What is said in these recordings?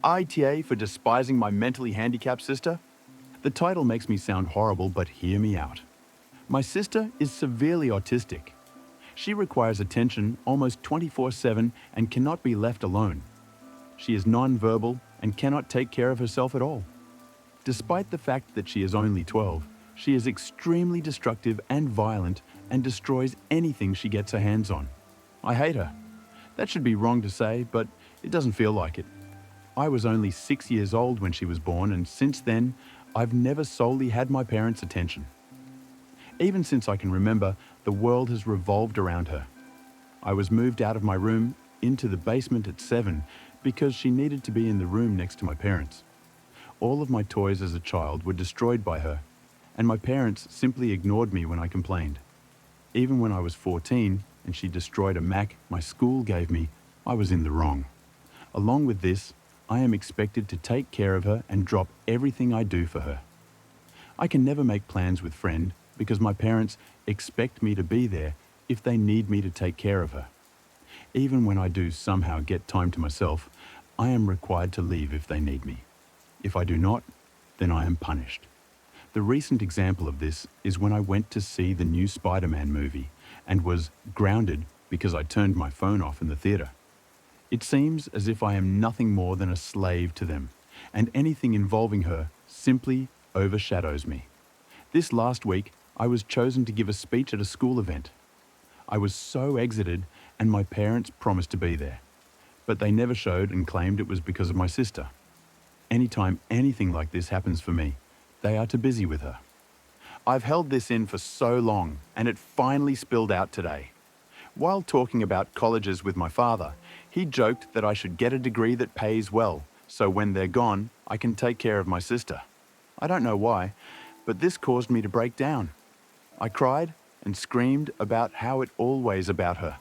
AITA for despising my mentally handicapped sister? The title makes me sound horrible, but hear me out. My sister is severely autistic. She requires attention almost 24/7 and cannot be left alone. She is non-verbal and cannot take care of herself at all. Despite the fact that she is only 12, she is extremely destructive and violent and destroys anything she gets her hands on. I hate her. That should be wrong to say, but it doesn't feel like it. I was only 6 years old when she was born, and since then, I've never solely had my parents' attention. Even since I can remember, the world has revolved around her. I was moved out of my room into the basement at 7 because she needed to be in the room next to my parents. All of my toys as a child were destroyed by her, and my parents simply ignored me when I complained. Even when I was 14 and she destroyed a Mac my school gave me, I was in the wrong. Along with this, I am expected to take care of her and drop everything I do for her. I can never make plans with friend because my parents expect me to be there if they need me to take care of her. Even when I do somehow get time to myself, I am required to leave if they need me. If I do not, then I am punished. The recent example of this is when I went to see the new Spider-Man movie and was grounded because I turned my phone off in the theater. It seems as if I am nothing more than a slave to them, and anything involving her simply overshadows me. This last week, I was chosen to give a speech at a school event. I was so exited, and my parents promised to be there. But they never showed and claimed it was because of my sister. Anytime anything like this happens for me, they are too busy with her. I've held this in for so long, and it finally spilled out today. While talking about colleges with my father, he joked that I should get a degree that pays well, so when they're gone, I can take care of my sister. I don't know why, but this caused me to break down. I cried and screamed about how it always about her.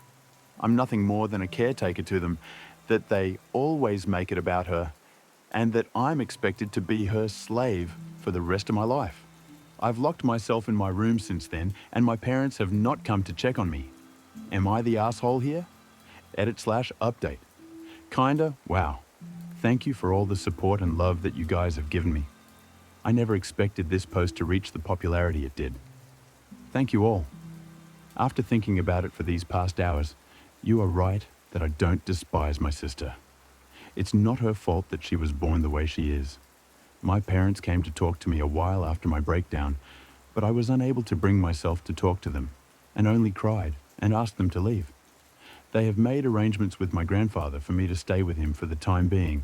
I'm nothing more than a caretaker to them, that they always make it about her, and that I'm expected to be her slave for the rest of my life. I've locked myself in my room since then, and my parents have not come to check on me. Am I the asshole here? Edit/update. Kinda, wow. Thank you for all the support and love that you guys have given me. I never expected this post to reach the popularity it did. Thank you all. After thinking about it for these past hours, you are right that I don't despise my sister. It's not her fault that she was born the way she is. My parents came to talk to me a while after my breakdown, but I was unable to bring myself to talk to them, and only cried and asked them to leave. They have made arrangements with my grandfather for me to stay with him for the time being,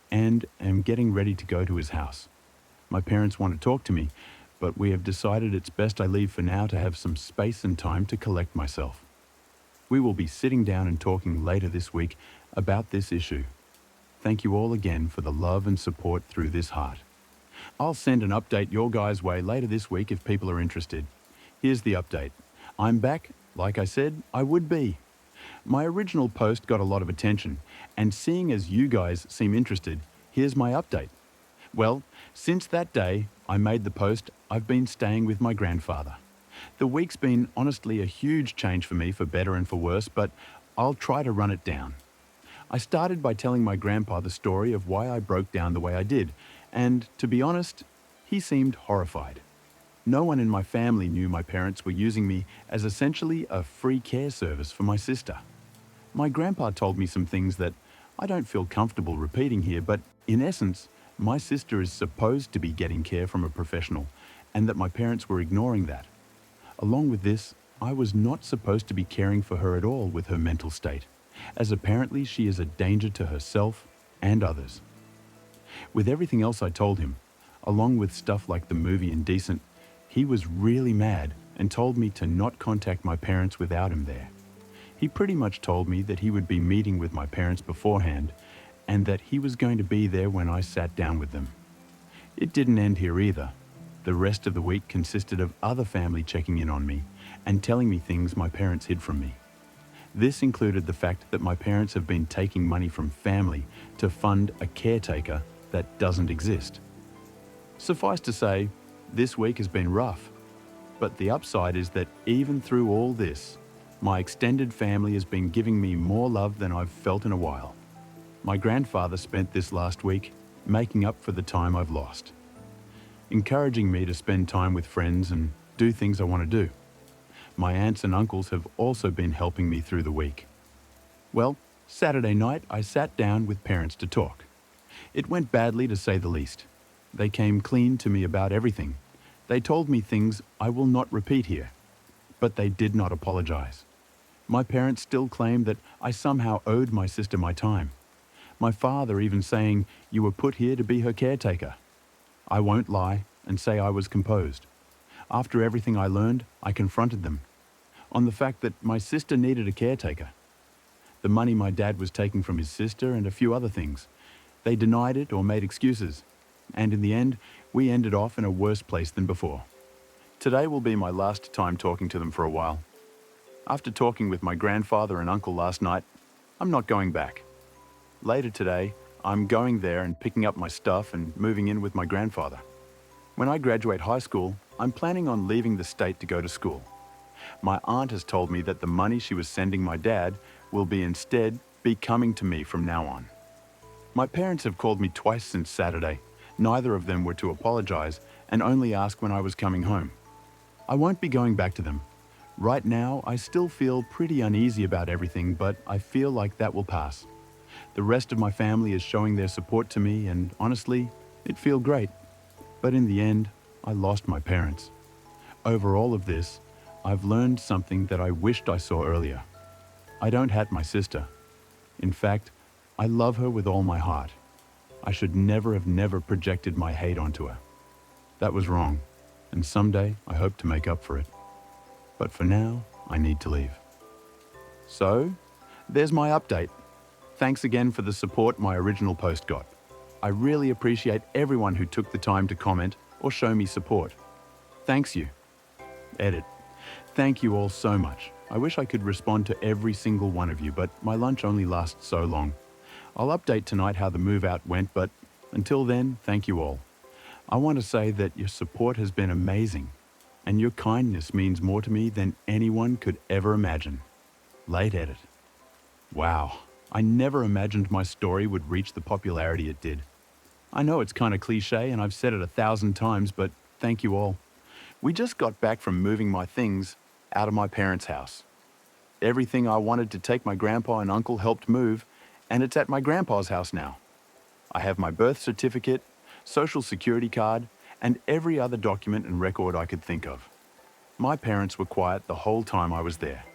and am getting ready to go to his house. My parents want to talk to me, but we have decided it's best I leave for now to have some space and time to collect myself. We will be sitting down and talking later this week about this issue. Thank you all again for the love and support through this heart. I'll send an update your guys' way later this week if people are interested. Here's the update. I'm back. Like I said, I would be. My original post got a lot of attention, and seeing as you guys seem interested, here's my update. Well, since that day I made the post, I've been staying with my grandfather. The week's been honestly a huge change for me for better and for worse, but I'll try to run it down. I started by telling my grandpa the story of why I broke down the way I did, and to be honest, he seemed horrified. No one in my family knew my parents were using me as essentially a free care service for my sister. My grandpa told me some things that I don't feel comfortable repeating here, but in essence, my sister is supposed to be getting care from a professional, and that my parents were ignoring that. Along with this, I was not supposed to be caring for her at all with her mental state, as apparently she is a danger to herself and others. With everything else I told him, along with stuff like the movie Indecent, he was really mad and told me to not contact my parents without him there. He pretty much told me that he would be meeting with my parents beforehand and that he was going to be there when I sat down with them. It didn't end here either. The rest of the week consisted of other family checking in on me and telling me things my parents hid from me. This included the fact that my parents have been taking money from family to fund a caretaker that doesn't exist. Suffice to say, this week has been rough, but the upside is that even through all this, my extended family has been giving me more love than I've felt in a while. My grandfather spent this last week making up for the time I've lost, encouraging me to spend time with friends and do things I want to do. My aunts and uncles have also been helping me through the week. Well, Saturday night I sat down with parents to talk. It went badly, to say the least. They came clean to me about everything. They told me things I will not repeat here, but they did not apologize. My parents still claim that I somehow owed my sister my time. My father even saying, "You were put here to be her caretaker." I won't lie and say I was composed. After everything I learned, I confronted them on the fact that my sister needed a caretaker. The money my dad was taking from his sister and a few other things. They denied it or made excuses. And in the end, we ended off in a worse place than before. Today will be my last time talking to them for a while. After talking with my grandfather and uncle last night, I'm not going back. Later today, I'm going there and picking up my stuff and moving in with my grandfather. When I graduate high school, I'm planning on leaving the state to go to school. My aunt has told me that the money she was sending my dad will instead be coming to me from now on. My parents have called me twice since Saturday. Neither of them were to apologize and only ask when I was coming home. I won't be going back to them. Right now, I still feel pretty uneasy about everything, but I feel like that will pass. The rest of my family is showing their support to me, and honestly, it feels great. But in the end, I lost my parents. Over all of this, I've learned something that I wished I saw earlier. I don't hate my sister. In fact, I love her with all my heart. I should never have projected my hate onto her. That was wrong, and someday I hope to make up for it. But for now, I need to leave. So, there's my update. Thanks again for the support my original post got. I really appreciate everyone who took the time to comment or show me support. Thanks you. Edit. Thank you all so much. I wish I could respond to every single one of you, but my lunch only lasts so long. I'll update tonight how the move out went, but until then, thank you all. I want to say that your support has been amazing, and your kindness means more to me than anyone could ever imagine. Late edit. Wow, I never imagined my story would reach the popularity it did. I know it's kind of cliche and I've said it 1,000 times, but thank you all. We just got back from moving my things out of my parents' house. Everything I wanted to take my grandpa and uncle helped move, and it's at my grandpa's house now. I have my birth certificate, social security card, and every other document and record I could think of. My parents were quiet the whole time I was there.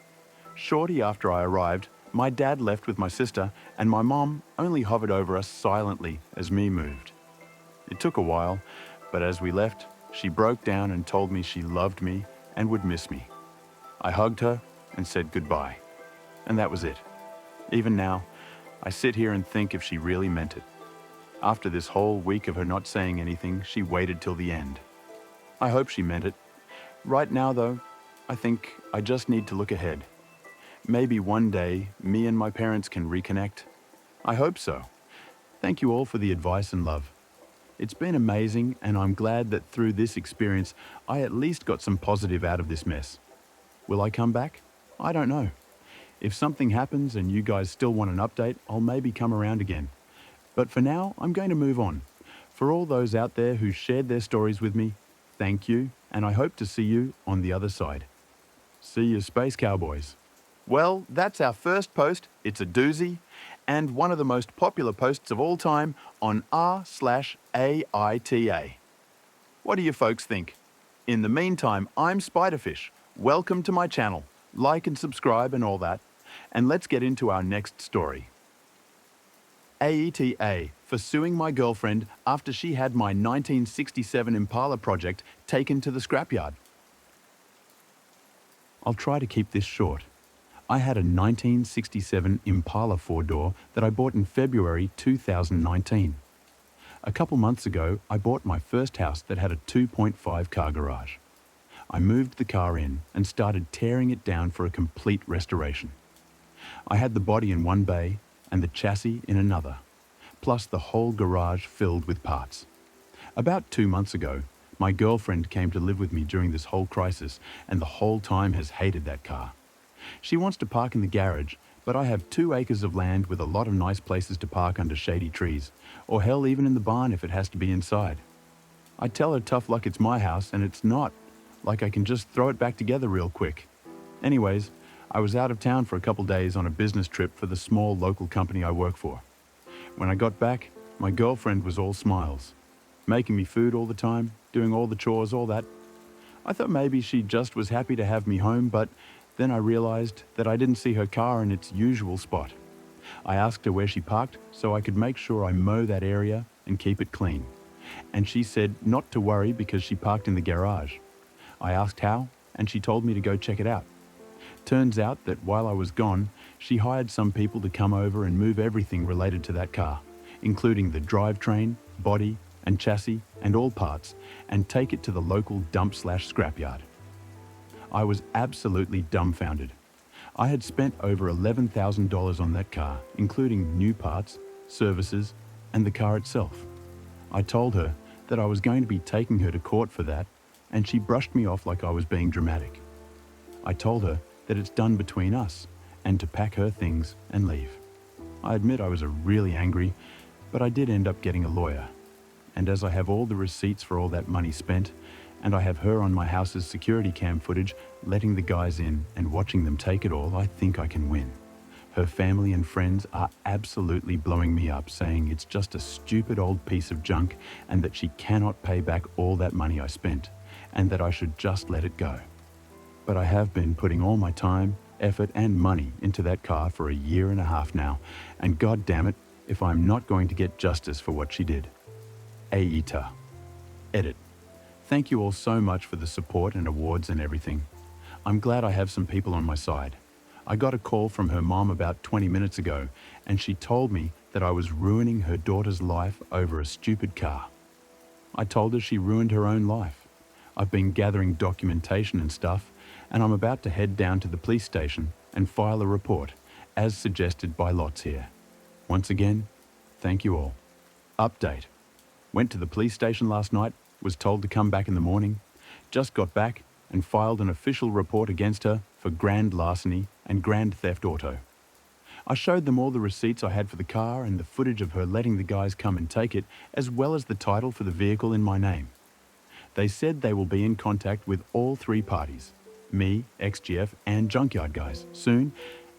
Shortly after I arrived, my dad left with my sister, and my mom only hovered over us silently as me moved. It took a while, but as we left, she broke down and told me she loved me and would miss me. I hugged her and said goodbye, and that was it. Even now, I sit here and think if she really meant it. After this whole week of her not saying anything, she waited till the end. I hope she meant it. Right now, though, I think I just need to look ahead. Maybe one day, me and my parents can reconnect. I hope so. Thank you all for the advice and love. It's been amazing, and I'm glad that through this experience, I at least got some positive out of this mess. Will I come back? I don't know. If something happens and you guys still want an update, I'll maybe come around again. But for now, I'm going to move on. For all those out there who shared their stories with me, thank you, and I hope to see you on the other side. See you, Space Cowboys. Well, that's our first post. It's a doozy, and one of the most popular posts of all time on r/AITA. What do you folks think? In the meantime, I'm SpiderFish. Welcome to my channel. Like and subscribe and all that. And let's get into our next story. AITA for suing my girlfriend after she had my 1967 Impala project taken to the scrapyard. I'll try to keep this short. I had a 1967 Impala four-door that I bought in February 2019. A couple months ago, I bought my first house that had a 2.5 car garage. I moved the car in and started tearing it down for a complete restoration. I had the body in one bay and the chassis in another, plus the whole garage filled with parts. About 2 months ago, my girlfriend came to live with me during this whole crisis and the whole time has hated that car. She wants to park in the garage, but I have 2 acres of land with a lot of nice places to park under shady trees, or hell, even in the barn if it has to be inside. I tell her tough luck it's my house, and it's not. Like I can just throw it back together real quick. Anyways, I was out of town for a couple days on a business trip for the small local company I work for. When I got back, my girlfriend was all smiles, making me food all the time, doing all the chores, all that. I thought maybe she just was happy to have me home, but then I realized that I didn't see her car in its usual spot. I asked her where she parked so I could make sure I mow that area and keep it clean. And she said not to worry because she parked in the garage. I asked how, and she told me to go check it out. Turns out that while I was gone, she hired some people to come over and move everything related to that car, including the drivetrain, body, and chassis, and all parts, and take it to the local dump/scrapyard. I was absolutely dumbfounded. I had spent over $11,000 on that car, including new parts, services, and the car itself. I told her that I was going to be taking her to court for that, and she brushed me off like I was being dramatic. I told her that it's done between us, and to pack her things and leave. I admit I was really angry, but I did end up getting a lawyer. And as I have all the receipts for all that money spent, and I have her on my house's security cam footage, letting the guys in and watching them take it all, I think I can win. Her family and friends are absolutely blowing me up, saying it's just a stupid old piece of junk and that she cannot pay back all that money I spent, and that I should just let it go. But I have been putting all my time, effort, and money into that car for 1.5 years now, and god damn it if I'm not going to get justice for what she did. AITA. Edit. Thank you all so much for the support and awards and everything. I'm glad I have some people on my side. I got a call from her mom about 20 minutes ago, and she told me that I was ruining her daughter's life over a stupid car. I told her she ruined her own life. I've been gathering documentation and stuff, and I'm about to head down to the police station and file a report, as suggested by Lots here. Once again, thank you all. Update. Went to the police station last night, was told to come back in the morning, just got back and filed an official report against her for grand larceny and grand theft auto. I showed them all the receipts I had for the car and the footage of her letting the guys come and take it, as well as the title for the vehicle in my name. They said they will be in contact with all 3 parties, me, XGF, and junkyard guys, soon,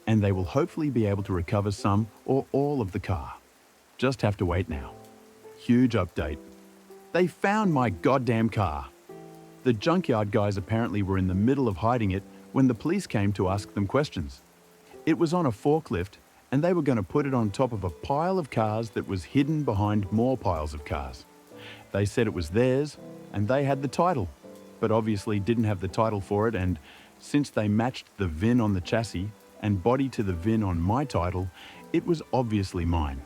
and they will hopefully be able to recover some or all of the car. Just have to wait now. Huge update. They found my goddamn car. The junkyard guys apparently were in the middle of hiding it when the police came to ask them questions. It was on a forklift, and they were going to put it on top of a pile of cars that was hidden behind more piles of cars. They said it was theirs, and they had the title, but obviously didn't have the title for it, and since they matched the VIN on the chassis and body to the VIN on my title, it was obviously mine.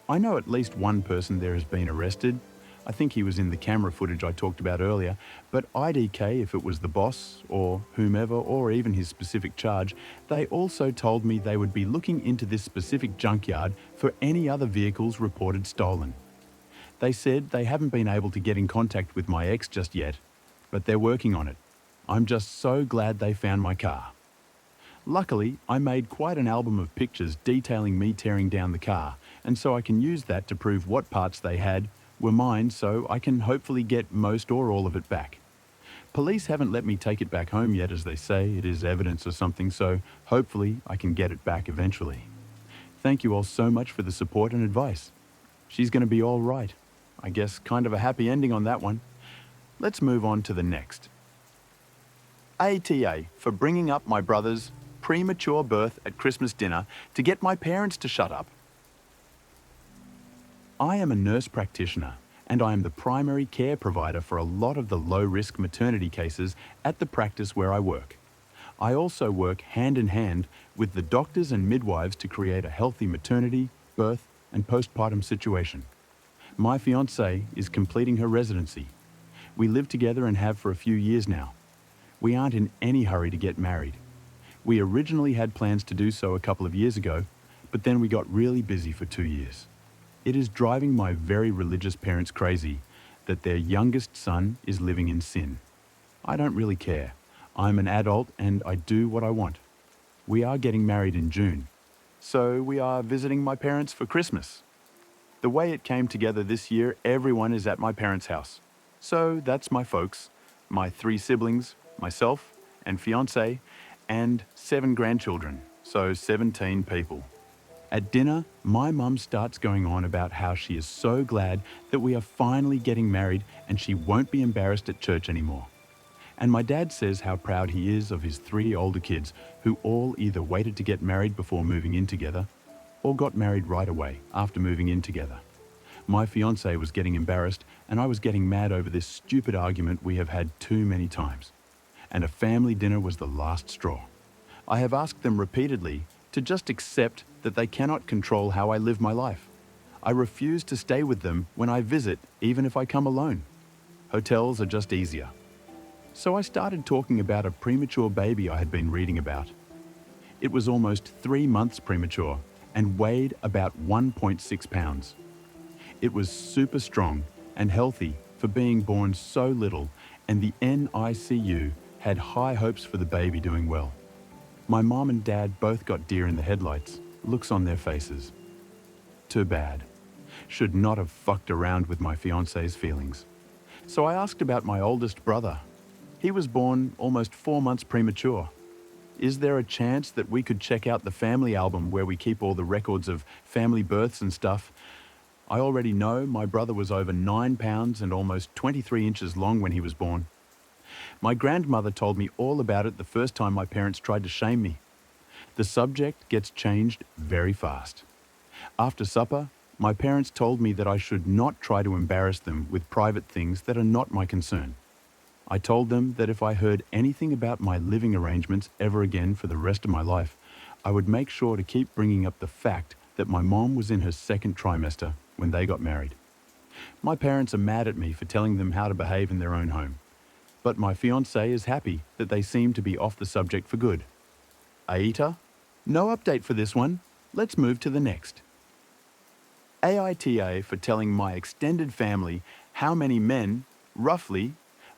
I know at least one person there has been arrested. I think he was in the camera footage I talked about earlier, but IDK if it was the boss or whomever or even his specific charge, they also told me they would be looking into this specific junkyard for any other vehicles reported stolen. They said they haven't been able to get in contact with my ex just yet, but they're working on it. I'm just so glad they found my car. Luckily, I made quite an album of pictures detailing me tearing down the car, and so I can use that to prove what parts they had were mine, so I can hopefully get most or all of it back. Police haven't let me take it back home yet, as they say it is evidence or something, so hopefully I can get it back eventually. Thank you all so much for the support and advice. She's going to be all right. I guess kind of a happy ending on that one. Let's move on to the next. AITA for bringing up my brother's premature birth at Christmas dinner to get my parents to shut up. I am a nurse practitioner, and I am the primary care provider for a lot of the low-risk maternity cases at the practice where I work. I also work hand in hand with the doctors and midwives to create a healthy maternity, birth, and postpartum situation. My fiancée is completing her residency. We live together and have for a few years now. We aren't in any hurry to get married. We originally had plans to do so a couple of years ago, but then we got really busy for 2 years. It is driving my very religious parents crazy that their youngest son is living in sin. I don't really care. I'm an adult and I do what I want. we are getting married in June, so we are visiting my parents for Christmas. The way it came together this year, everyone is at my parents' house. So that's my folks, my 3 siblings, myself and fiancé, and 7 grandchildren, so 17 people. At dinner, my mum starts going on about how she is so glad that we are finally getting married and she won't be embarrassed at church anymore. And my dad says how proud he is of his 3 older kids who all either waited to get married before moving in together or got married right away after moving in together. My fiancé was getting embarrassed and I was getting mad over this stupid argument we have had too many times. And a family dinner was the last straw. I have asked them repeatedly to just accept that they cannot control how I live my life. I refuse to stay with them when I visit, even if I come alone. Hotels are just easier. So I started talking about a premature baby I had been reading about. It was almost 3 months premature and weighed about 1.6 pounds. It was super strong and healthy for being born so little, and the NICU had high hopes for the baby doing well. My mom and dad both got deer in the headlights, looks on their faces. Too bad. Should not have fucked around with my fiancé's feelings. So I asked about my oldest brother. He was born almost 4 months premature. Is there a chance that we could check out the family album where we keep all the records of family births and stuff? I already know my brother was over 9 pounds and almost 23 inches long when he was born. My grandmother told me all about it the first time my parents tried to shame me. The subject gets changed very fast. After supper, my parents told me that I should not try to embarrass them with private things that are not my concern. I told them that if I heard anything about my living arrangements ever again for the rest of my life, I would make sure to keep bringing up the fact that my mom was in her 2nd trimester when they got married. My parents are mad at me for telling them how to behave in their own home, but my fiancé is happy that they seem to be off the subject for good. AITA? No update for this one. Let's move to the next. AITA for telling my extended family how many men, roughly,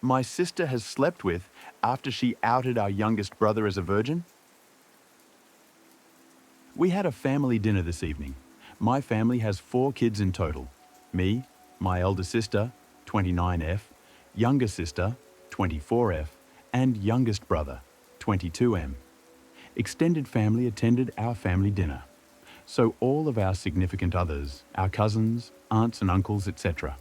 my sister has slept with after she outed our youngest brother as a virgin? We had a family dinner this evening. My family has 4 kids in total. Me, my elder sister, 29F, younger sister, 24F, and youngest brother, 22M. Extended family attended our family dinner. So all of our significant others, our cousins, aunts and uncles, etc.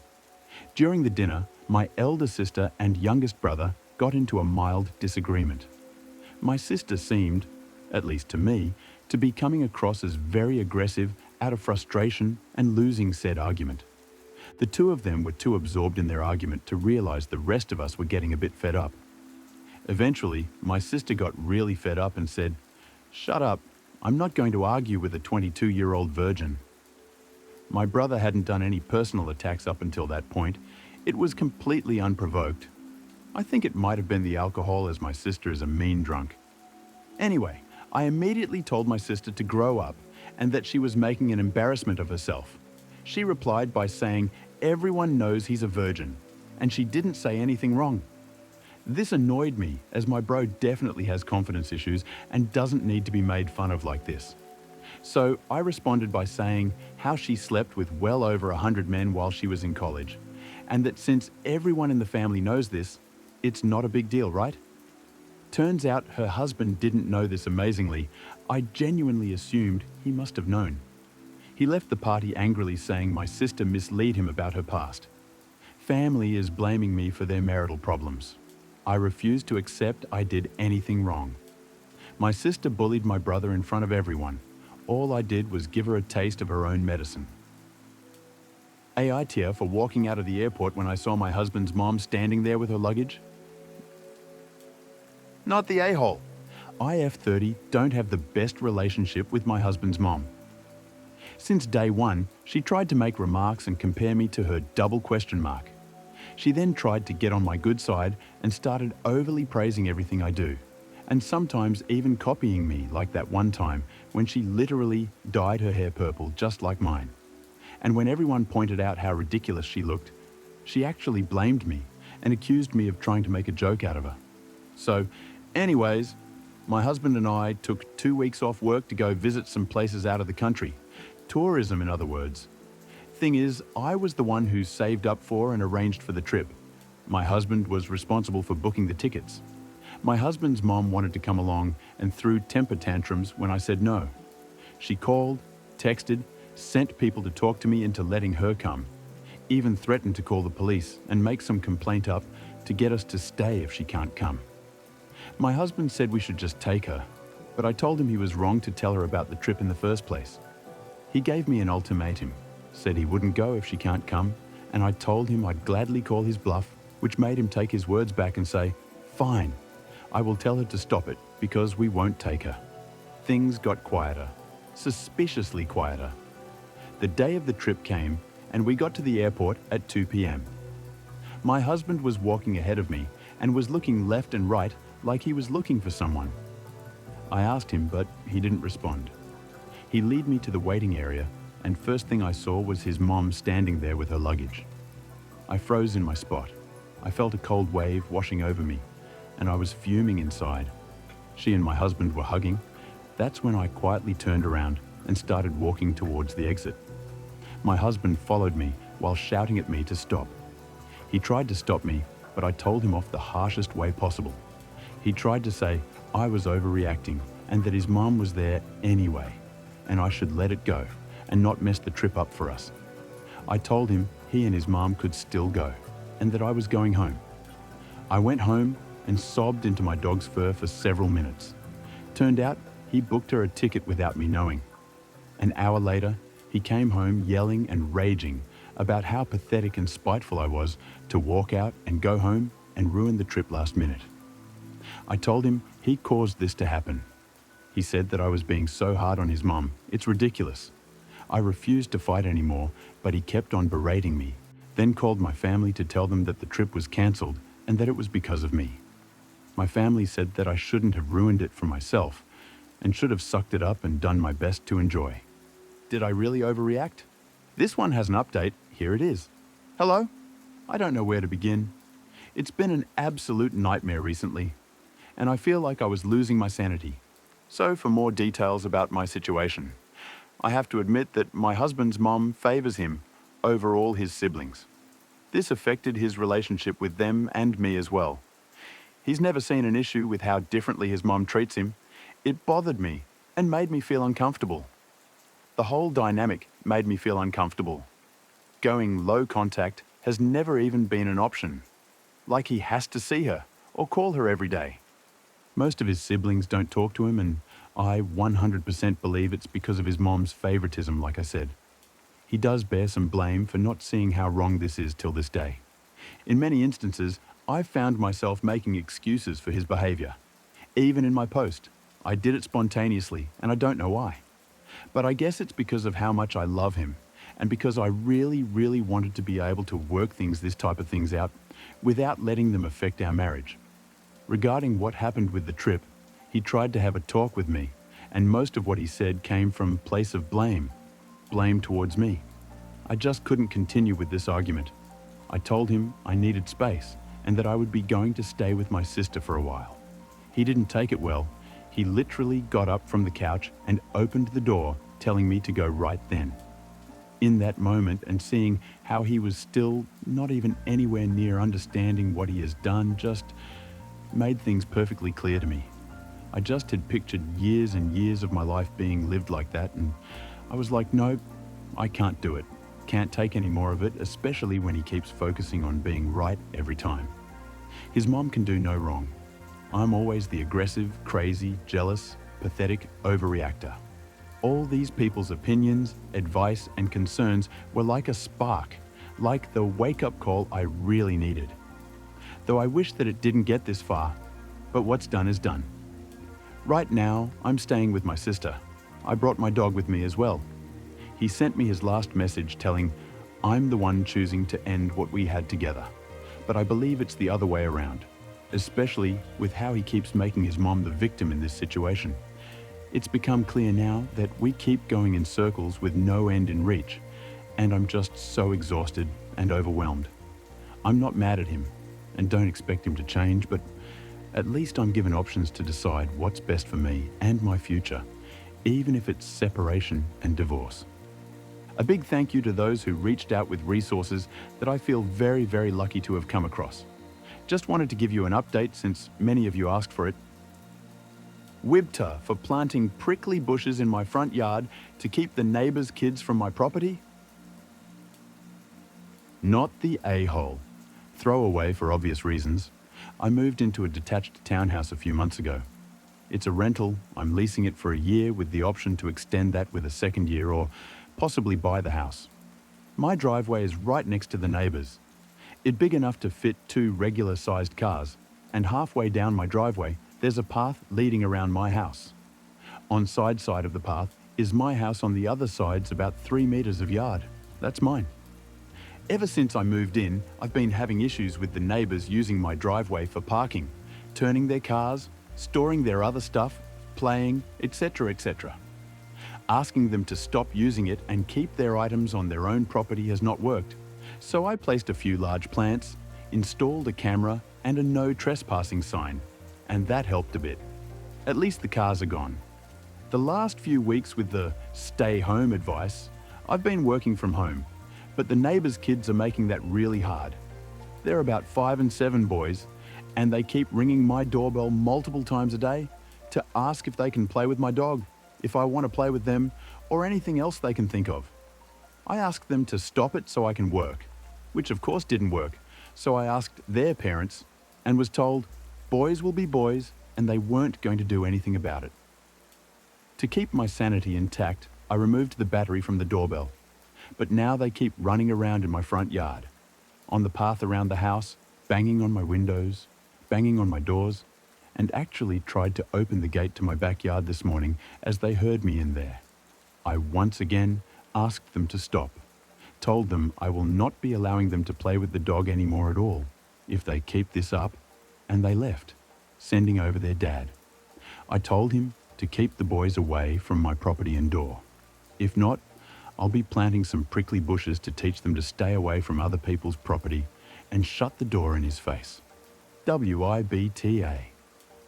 During the dinner, my elder sister and youngest brother got into a mild disagreement. My sister seemed, at least to me, to be coming across as very aggressive out of frustration and losing said argument. The 2 of them were too absorbed in their argument to realize the rest of us were getting a bit fed up. Eventually, my sister got really fed up and said, "Shut up, I'm not going to argue with a 22-year-old virgin." My brother hadn't done any personal attacks up until that point. It was completely unprovoked. I think it might have been the alcohol, as my sister is a mean drunk. Anyway, I immediately told my sister to grow up and that she was making an embarrassment of herself. She replied by saying everyone knows he's a virgin, and she didn't say anything wrong. This annoyed me, as my bro definitely has confidence issues and doesn't need to be made fun of like this. So I responded by saying how she slept with well over 100 men while she was in college, and that since everyone in the family knows this, it's not a big deal, right? Turns out her husband didn't know this amazingly. I genuinely assumed he must have known. He left the party angrily saying my sister misled him about her past. Family is blaming me for their marital problems. I refuse to accept I did anything wrong. My sister bullied my brother in front of everyone. All I did was give her a taste of her own medicine. AITA for walking out of the airport when I saw my husband's mom standing there with her luggage. Not the a-hole. IF30 don't have the best relationship with my husband's mom. Since day one, she tried to make remarks and compare me to her double question mark. She then tried to get on my good side and started overly praising everything I do, and sometimes even copying me, like that one time when she literally dyed her hair purple just like mine. And when everyone pointed out how ridiculous she looked, she actually blamed me and accused me of trying to make a joke out of her. So, anyways, My husband and I took 2 weeks off work to go visit some places out of the country. Tourism, in other words. Thing is, I was the one who saved up for and arranged for the trip. My husband was responsible for booking the tickets. My husband's mom wanted to come along and threw temper tantrums when I said no. She called, texted, sent people to talk to me into letting her come, even threatened to call the police and make some complaint up to get us to stay if she can't come. My husband said we should just take her, but I told him he was wrong to tell her about the trip in the first place. He gave me an ultimatum, said he wouldn't go if she can't come, and I told him I'd gladly call his bluff, which made him take his words back and say, "Fine, I will tell her to stop it because we won't take her." Things got quieter, suspiciously quieter. The day of the trip came and we got to the airport at 2 p.m. My husband was walking ahead of me and was looking left and right like he was looking for someone. I asked him, but he didn't respond. He led me to the waiting area, and first thing I saw was his mom standing there with her luggage. I froze in my spot. I felt a cold wave washing over me, and I was fuming inside. She and my husband were hugging. That's when I quietly turned around and started walking towards the exit. My husband followed me while shouting at me to stop. He tried to stop me, but I told him off the harshest way possible. He tried to say I was overreacting and that his mom was there anyway, and I should let it go and not mess the trip up for us. I told him he and his mom could still go, and that I was going home. I went home and sobbed into my dog's fur for several minutes. Turned out he booked her a ticket without me knowing. An hour later, he came home yelling and raging about how pathetic and spiteful I was to walk out and go home and ruin the trip last minute. I told him he caused this to happen. He said that I was being so hard on his mom. It's ridiculous. I refused to fight anymore, but he kept on berating me, then called my family to tell them that the trip was cancelled and that it was because of me. My family said that I shouldn't have ruined it for myself and should have sucked it up and done my best to enjoy. Did I really overreact? This one has an update. Here it is. Hello? I don't know where to begin. It's been an absolute nightmare recently, and I feel like I was losing my sanity. So for more details about my situation, I have to admit that my husband's mom favors him over all his siblings. This affected his relationship with them and me as well. He's never seen an issue with how differently his mom treats him. It bothered me and made me feel uncomfortable. The whole dynamic made me feel uncomfortable. Going low contact has never even been an option. Like he has to see her or call her every day. Most of his siblings don't talk to him, and I 100% believe it's because of his mom's favoritism, like I said. He does bear some blame for not seeing how wrong this is till this day. In many instances, I've found myself making excuses for his behavior. Even in my post, I did it spontaneously, and I don't know why. But I guess it's because of how much I love him, and because I really, really wanted to be able to work this type of things out without letting them affect our marriage. Regarding what happened with the trip, he tried to have a talk with me, and most of what he said came from a place of blame towards me. I just couldn't continue with this argument. I told him I needed space and that I would be going to stay with my sister for a while. He didn't take it well. He literally got up from the couch and opened the door, telling me to go right then. In that moment, and seeing how he was still not even anywhere near understanding what he has done, just made things perfectly clear to me. I just had pictured years and years of my life being lived like that, and I was like, no, I can't do it. Can't take any more of it, especially when he keeps focusing on being right every time. His mom can do no wrong. I'm always the aggressive, crazy, jealous, pathetic overreactor. All these people's opinions, advice, and concerns were like a spark, like the wake-up call I really needed. Though I wish that it didn't get this far, but what's done is done. Right now, I'm staying with my sister. I brought my dog with me as well. He sent me his last message telling, I'm the one choosing to end what we had together, but I believe it's the other way around, especially with how he keeps making his mom the victim in this situation. It's become clear now that we keep going in circles with no end in reach, and I'm just so exhausted and overwhelmed. I'm not mad at him and don't expect him to change, but At least I'm given options to decide what's best for me and my future, even if it's separation and divorce. A big thank you to those who reached out with resources that I feel very, very lucky to have come across. Just wanted to give you an update since many of you asked for it. WIBTA for planting prickly bushes in my front yard to keep the neighbours' kids from my property? Not the a-hole. Throwaway for obvious reasons. I moved into a detached townhouse a few months ago. It's a rental. I'm leasing it for a year with the option to extend that with a second year or possibly buy the house. My driveway is right next to the neighbours. It's big enough to fit 2 regular-sized cars, and halfway down my driveway there's a path leading around my house. On side of the path is my house, on the other side's about 3 meters of yard. That's mine. Ever since I moved in, I've been having issues with the neighbours using my driveway for parking, turning their cars, storing their other stuff, playing, etc., etc. Asking them to stop using it and keep their items on their own property has not worked, so I placed a few large plants, installed a camera and a no trespassing sign, and that helped a bit. At least the cars are gone. The last few weeks with the stay home advice, I've been working from home, but the neighbours' kids are making that really hard. They're about 5 and 7 boys, and they keep ringing my doorbell multiple times a day to ask if they can play with my dog, if I want to play with them, or anything else they can think of. I asked them to stop it so I can work, which of course didn't work, so I asked their parents and was told boys will be boys and they weren't going to do anything about it. To keep my sanity intact, I removed the battery from the doorbell, but now they keep running around in my front yard, on the path around the house, banging on my windows, banging on my doors, and actually tried to open the gate to my backyard this morning as they heard me in there. I once again asked them to stop, told them I will not be allowing them to play with the dog anymore at all if they keep this up, and they left, sending over their dad. I told him to keep the boys away from my property and door. If not, I'll be planting some prickly bushes to teach them to stay away from other people's property and shut the door in his face. WIBTA.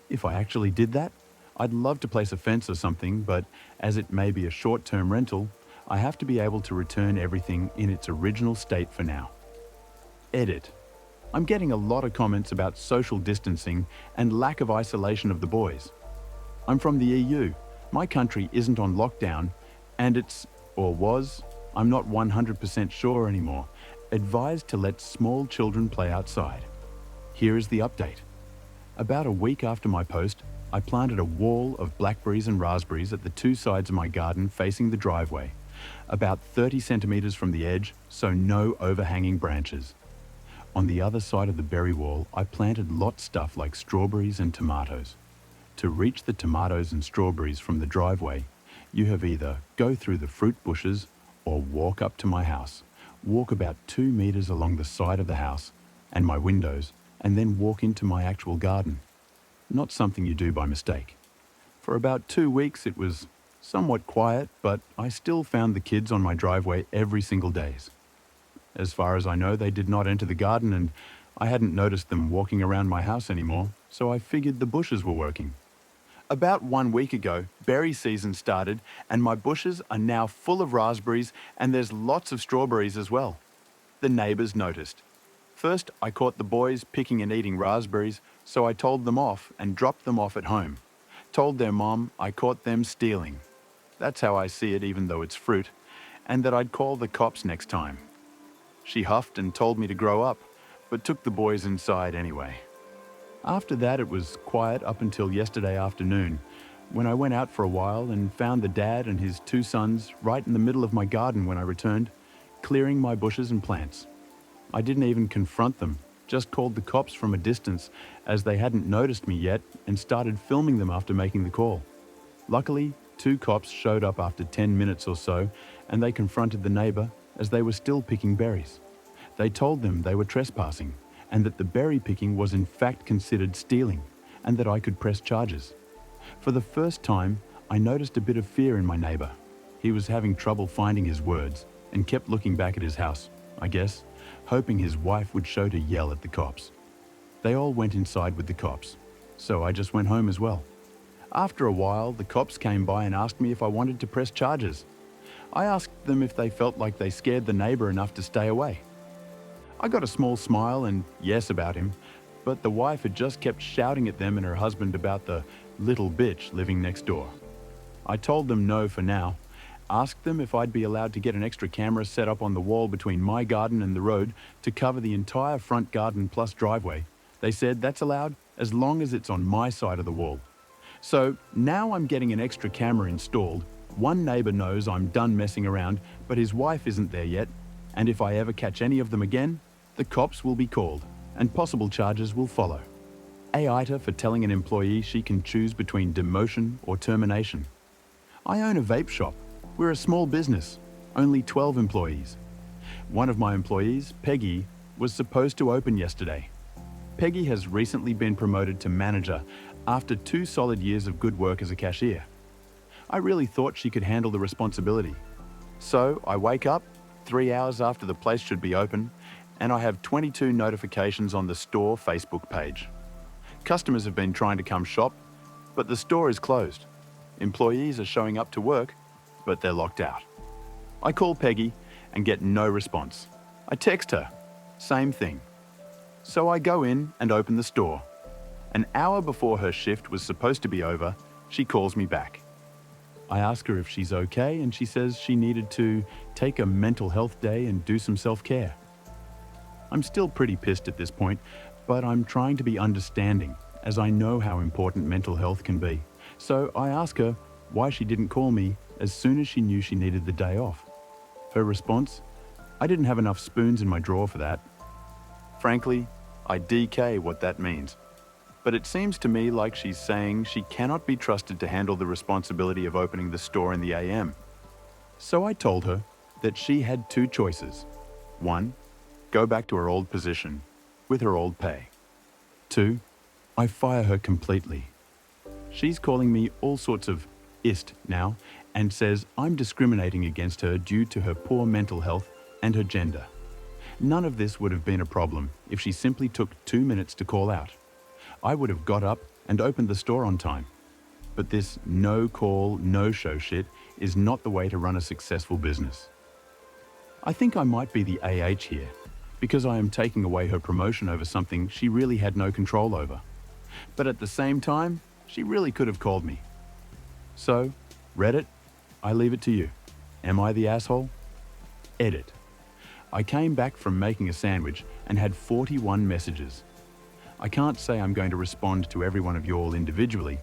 If I actually did that, I'd love to place a fence or something, but as it may be a short-term rental, I have to be able to return everything in its original state for now. Edit. I'm getting a lot of comments about social distancing and lack of isolation of the boys. I'm from the EU. My country isn't on lockdown, and it's, or was, I'm not 100% sure anymore, advised to let small children play outside. Here is the update. About a week after my post, I planted a wall of blackberries and raspberries at the 2 sides of my garden facing the driveway, about 30 centimeters from the edge, so no overhanging branches. On the other side of the berry wall, I planted lot stuff like strawberries and tomatoes. To reach the tomatoes and strawberries from the driveway, you have either go through the fruit bushes or walk up to my house, walk about 2 meters along the side of the house and my windows, and then walk into my actual garden. Not something you do by mistake. For about 2 weeks it was somewhat quiet, but I still found the kids on my driveway every single day. As far as I know, they did not enter the garden, and I hadn't noticed them walking around my house anymore, so I figured the bushes were working. About 1 week ago, berry season started, and my bushes are now full of raspberries, and there's lots of strawberries as well. The neighbours noticed. First, I caught the boys picking and eating raspberries, so I told them off and dropped them off at home. Told their mom I caught them stealing. That's how I see it, even though it's fruit, and that I'd call the cops next time. She huffed and told me to grow up, but took the boys inside anyway. After that, it was quiet up until yesterday afternoon, when I went out for a while and found the dad and his 2 sons right in the middle of my garden when I returned, clearing my bushes and plants. I didn't even confront them, just called the cops from a distance as they hadn't noticed me yet and started filming them after making the call. Luckily, 2 cops showed up after 10 minutes or so, and they confronted the neighbour as they were still picking berries. They told them they were trespassing and that the berry picking was in fact considered stealing and that I could press charges. For the first time, I noticed a bit of fear in my neighbour. He was having trouble finding his words and kept looking back at his house, I guess, hoping his wife would show to yell at the cops. They all went inside with the cops, so I just went home as well. After a while, the cops came by and asked me if I wanted to press charges. I asked them if they felt like they scared the neighbor enough to stay away. I got a small smile and yes about him, but the wife had just kept shouting at them and her husband about the little bitch living next door. I told them no for now, asked them if I'd be allowed to get an extra camera set up on the wall between my garden and the road to cover the entire front garden plus driveway. They said that's allowed as long as it's on my side of the wall. So now I'm getting an extra camera installed. One neighbor knows I'm done messing around, but his wife isn't there yet, and if I ever catch any of them again, the cops will be called, and possible charges will follow. AITA for telling an employee she can choose between demotion or termination. I own a vape shop. We're a small business, only 12 employees. One of my employees, Peggy, was supposed to open yesterday. Peggy has recently been promoted to manager after 2 solid years of good work as a cashier. I really thought she could handle the responsibility. So I wake up 3 hours after the place should be open, and I have 22 notifications on the store Facebook page. Customers have been trying to come shop, but the store is closed. Employees are showing up to work, but they're locked out. I call Peggy and get no response. I text her, same thing. So I go in and open the store. An hour before her shift was supposed to be over, she calls me back. I ask her if she's okay, and she says she needed to take a mental health day and do some self-care. I'm still pretty pissed at this point, but I'm trying to be understanding, as I know how important mental health can be. So I ask her why she didn't call me as soon as she knew she needed the day off. Her response, I didn't have enough spoons in my drawer for that. Frankly, I DK what that means. But it seems to me like she's saying she cannot be trusted to handle the responsibility of opening the store in the AM. So I told her that she had 2 choices. 1, go back to her old position with her old pay. 2, I fire her completely. She's calling me all sorts of ist now and says I'm discriminating against her due to her poor mental health and her gender. None of this would have been a problem if she simply took 2 minutes to call out. I would have got up and opened the store on time. But this no-call, no-show shit is not the way to run a successful business. I think I might be the AH here, because I am taking away her promotion over something she really had no control over. But at the same time, she really could have called me. So, Reddit, I leave it to you. Am I the asshole? Edit. I came back from making a sandwich and had 41 messages. I can't say I'm going to respond to every one of you all individually,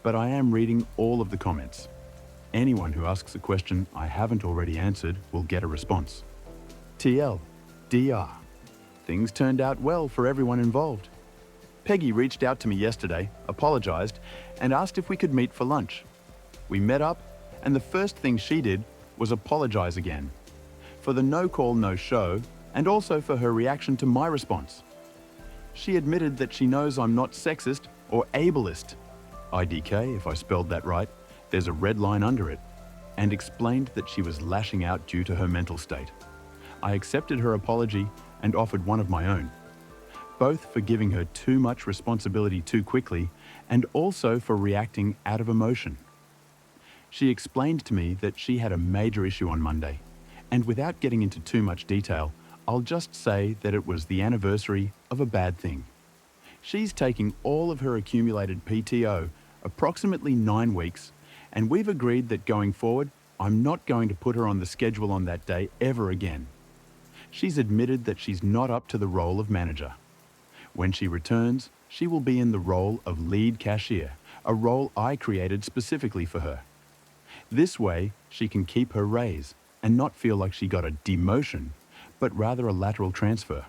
but I am reading all of the comments. Anyone who asks a question I haven't already answered will get a response. TL, DR. Things turned out well for everyone involved. Peggy reached out to me yesterday, apologized, and asked if we could meet for lunch. We met up, and the first thing she did was apologize again. For the no-call, no-show, and also for her reaction to my response. She admitted that she knows I'm not sexist or ableist. IDK, if I spelled that right, there's a red line under it, and explained that she was lashing out due to her mental state. I accepted her apology and offered one of my own, both for giving her too much responsibility too quickly and also for reacting out of emotion. She explained to me that she had a major issue on Monday, and without getting into too much detail, I'll just say that it was the anniversary of a bad thing. She's taking all of her accumulated PTO, approximately 9 weeks, and we've agreed that going forward, I'm not going to put her on the schedule on that day ever again. She's admitted that she's not up to the role of manager. When she returns, she will be in the role of lead cashier, a role I created specifically for her. This way, she can keep her raise and not feel like she got a demotion, but rather a lateral transfer.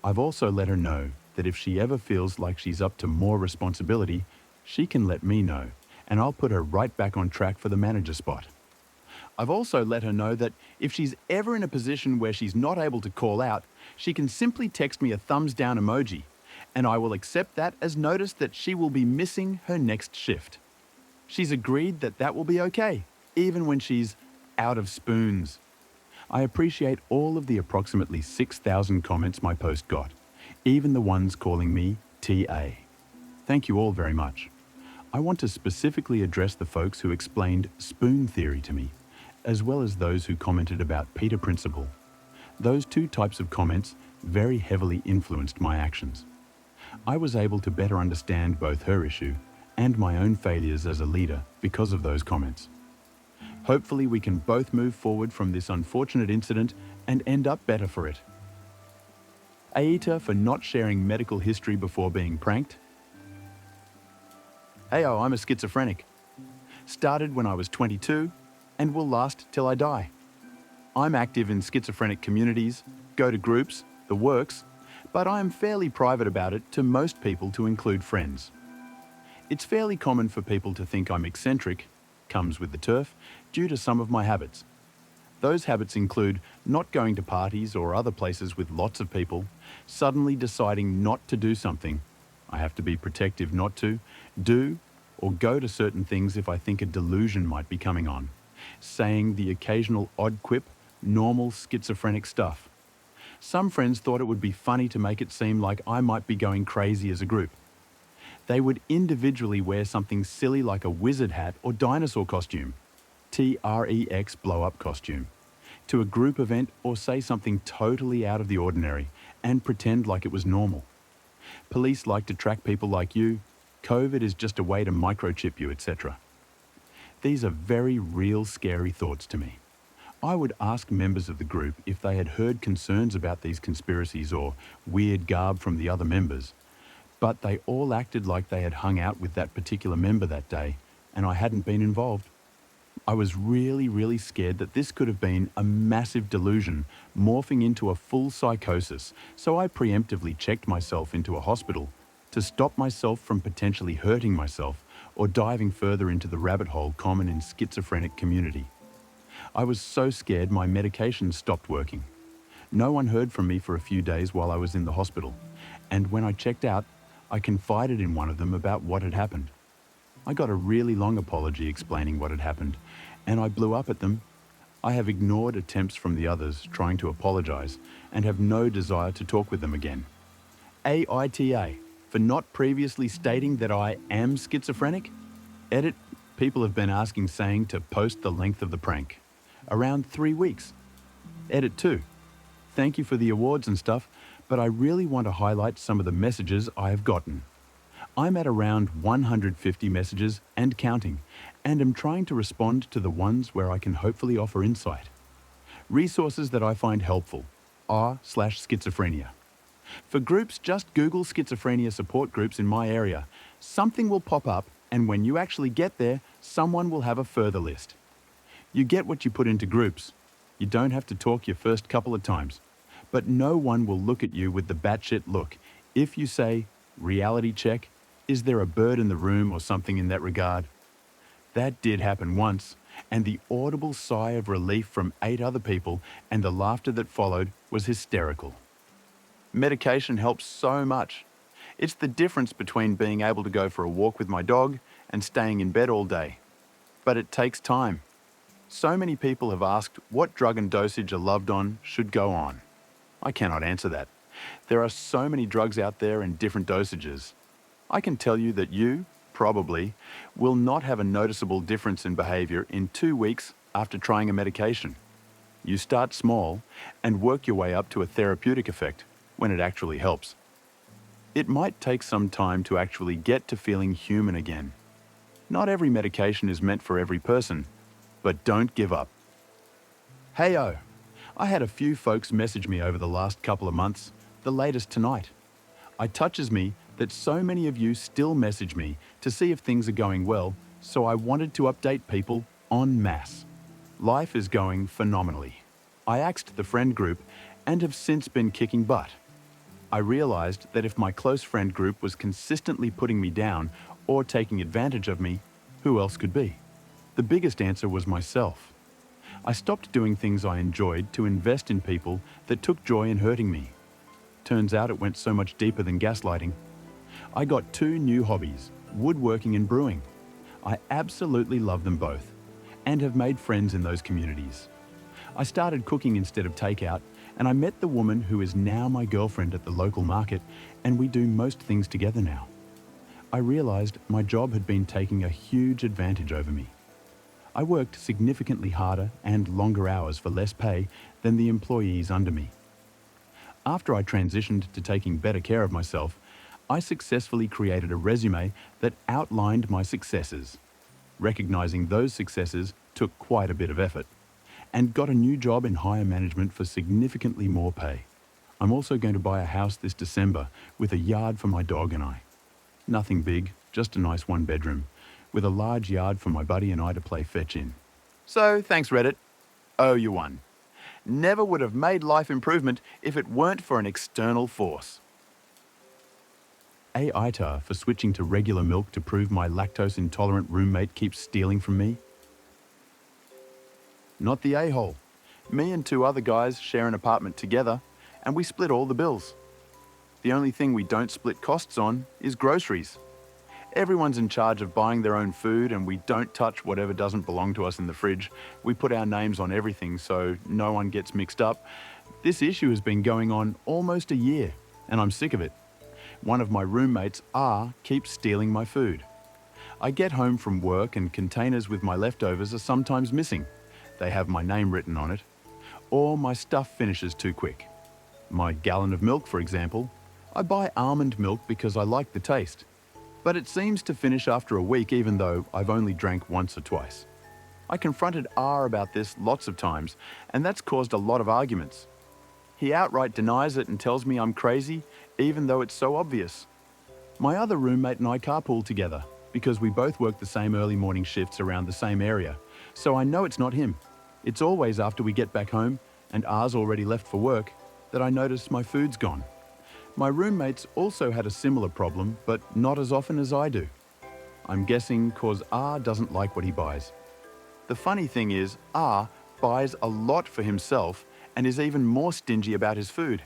I've also let her know that if she ever feels like she's up to more responsibility, she can let me know, and I'll put her right back on track for the manager spot. I've also let her know that if she's ever in a position where she's not able to call out, she can simply text me a thumbs down emoji, and I will accept that as notice that she will be missing her next shift. She's agreed that that will be okay, even when she's out of spoons. I appreciate all of the approximately 6,000 comments my post got, even the ones calling me TA. Thank you all very much. I want to specifically address the folks who explained spoon theory to me, as well as those who commented about Peter Principle. Those two types of comments very heavily influenced my actions. I was able to better understand both her issue and my own failures as a leader because of those comments. Hopefully we can both move forward from this unfortunate incident and end up better for it. AITA for not sharing medical history before being pranked. Heyo, I'm a schizophrenic. Started when I was 22 and will last till I die. I'm active in schizophrenic communities, go to groups, the works, but I am fairly private about it to most people, to include friends. It's fairly common for people to think I'm eccentric, comes with the turf, due to some of my habits. Those habits include not going to parties or other places with lots of people, suddenly deciding not to do something. I have to be protective not to, do, or go to certain things if I think a delusion might be coming on. Saying the occasional odd quip, normal schizophrenic stuff. Some friends thought it would be funny to make it seem like I might be going crazy as a group. They would individually wear something silly like a wizard hat or dinosaur costume, TREX blow-up costume, to a group event, or say something totally out of the ordinary and pretend like it was normal. Police like to track people like you. COVID is just a way to microchip you, etc. These are very real, scary thoughts to me. I would ask members of the group if they had heard concerns about these conspiracies or weird garb from the other members, but they all acted like they had hung out with that particular member that day, and I hadn't been involved. I was really scared that this could have been a massive delusion morphing into a full psychosis, so I preemptively checked myself into a hospital to stop myself from potentially hurting myself or diving further into the rabbit hole common in schizophrenic community. I was so scared my medication stopped working. No one heard from me for a few days while I was in the hospital, and when I checked out, I confided in one of them about what had happened. I got a really long apology explaining what had happened, and I blew up at them. I have ignored attempts from the others trying to apologize and have no desire to talk with them again. AITA for not previously stating that I am schizophrenic. Edit, people have been asking saying to post the length of the prank. Around 3 weeks. Edit 2. Thank you for the awards and stuff, but I really want to highlight some of the messages I have gotten. I'm at around 150 messages and counting, and am trying to respond to the ones where I can hopefully offer insight. Resources that I find helpful: r/schizophrenia. For groups, just Google schizophrenia support groups in my area. Something will pop up, and when you actually get there, someone will have a further list. You get what you put into groups. You don't have to talk your first couple of times, but no one will look at you with the batshit look if you say, reality check, is there a bird in the room or something in that regard? That did happen once, and the audible sigh of relief from 8 other people and the laughter that followed was hysterical. Medication helps so much. It's the difference between being able to go for a walk with my dog and staying in bed all day. But it takes time. So many people have asked what drug and dosage a loved one should go on. I cannot answer that. There are so many drugs out there in different dosages. I can tell you that you, probably, will not have a noticeable difference in behavior in 2 weeks after trying a medication. You start small and work your way up to a therapeutic effect when it actually helps. It might take some time to actually get to feeling human again. Not every medication is meant for every person, but don't give up. Heyo! I had a few folks message me over the last couple of months, the latest tonight. It touches me that so many of you still message me to see if things are going well, so I wanted to update people en masse. Life is going phenomenally. I axed the friend group and have since been kicking butt. I realized that if my close friend group was consistently putting me down or taking advantage of me, who else could be? The biggest answer was myself. I stopped doing things I enjoyed to invest in people that took joy in hurting me. Turns out it went so much deeper than gaslighting. I got 2 new hobbies, woodworking and brewing. I absolutely love them both and have made friends in those communities. I started cooking instead of takeout, and I met the woman who is now my girlfriend at the local market, and we do most things together now. I realized my job had been taking a huge advantage over me. I worked significantly harder and longer hours for less pay than the employees under me. After I transitioned to taking better care of myself, I successfully created a resume that outlined my successes. Recognizing those successes took quite a bit of effort, and got a new job in higher management for significantly more pay. I'm also going to buy a house this December with a yard for my dog and I. Nothing big, just a nice one-bedroom, with a large yard for my buddy and I to play fetch in. So, thanks Reddit. Oh, you won. Never would have made life improvement if it weren't for an external force. AITA for switching to regular milk to prove my lactose-intolerant roommate keeps stealing from me? Not the a-hole. Me and two other guys share an apartment together, and we split all the bills. The only thing we don't split costs on is groceries. Everyone's in charge of buying their own food, and we don't touch whatever doesn't belong to us in the fridge. We put our names on everything so no one gets mixed up. This issue has been going on almost a year, and I'm sick of it. One of my roommates, R, keeps stealing my food. I get home from work and containers with my leftovers are sometimes missing. They have my name written on it. Or my stuff finishes too quick. My gallon of milk, for example. I buy almond milk because I like the taste. But it seems to finish after a week even though I've only drank once or twice. I confronted R about this lots of times, and that's caused a lot of arguments. He outright denies it and tells me I'm crazy, even though it's so obvious. My other roommate and I carpool together because we both work the same early morning shifts around the same area, so I know it's not him. It's always after we get back home, and R's already left for work, that I notice my food's gone. My roommates also had a similar problem, but not as often as I do. I'm guessing cause R doesn't like what he buys. The funny thing is, R buys a lot for himself and is even more stingy about his food.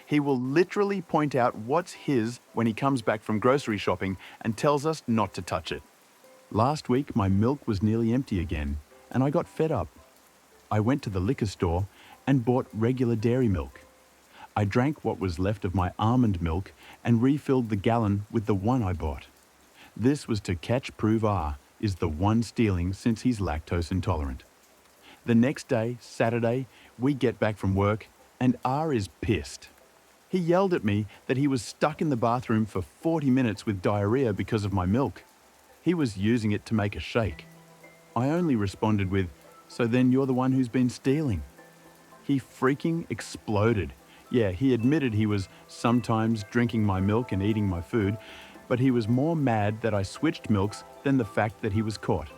He will literally point out what's his when he comes back from grocery shopping and tells us not to touch it. Last week, my milk was nearly empty again, and I got fed up. I went to the liquor store and bought regular dairy milk. I drank what was left of my almond milk and refilled the gallon with the one I bought. This was to prove R is the one stealing since he's lactose intolerant. The next day, Saturday, we get back from work and R is pissed. He yelled at me that he was stuck in the bathroom for 40 minutes with diarrhea because of my milk. He was using it to make a shake. I only responded with, "So then you're the one who's been stealing." He freaking exploded. Yeah, he admitted he was sometimes drinking my milk and eating my food, but he was more mad that I switched milks than the fact that he was caught.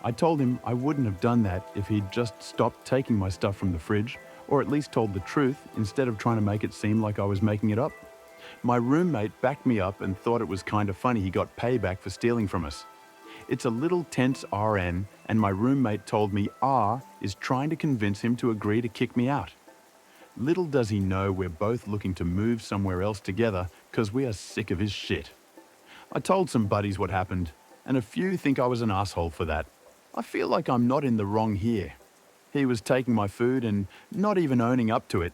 I told him I wouldn't have done that if he'd just stopped taking my stuff from the fridge, or at least told the truth instead of trying to make it seem like I was making it up. My roommate backed me up and thought it was kind of funny he got payback for stealing from us. It's a little tense RN, and my roommate told me R is trying to convince him to agree to kick me out. Little does he know we're both looking to move somewhere else together because we are sick of his shit. I told some buddies what happened, and a few think I was an asshole for that. I feel like I'm not in the wrong here. He was taking my food and not even owning up to it,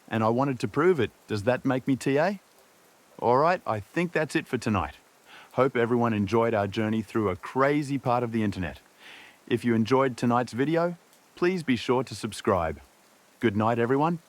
and I wanted to prove it. Does that make me TA? Alright, I think that's it for tonight. Hope everyone enjoyed our journey through a crazy part of the internet. If you enjoyed tonight's video, please be sure to subscribe. Good night, everyone.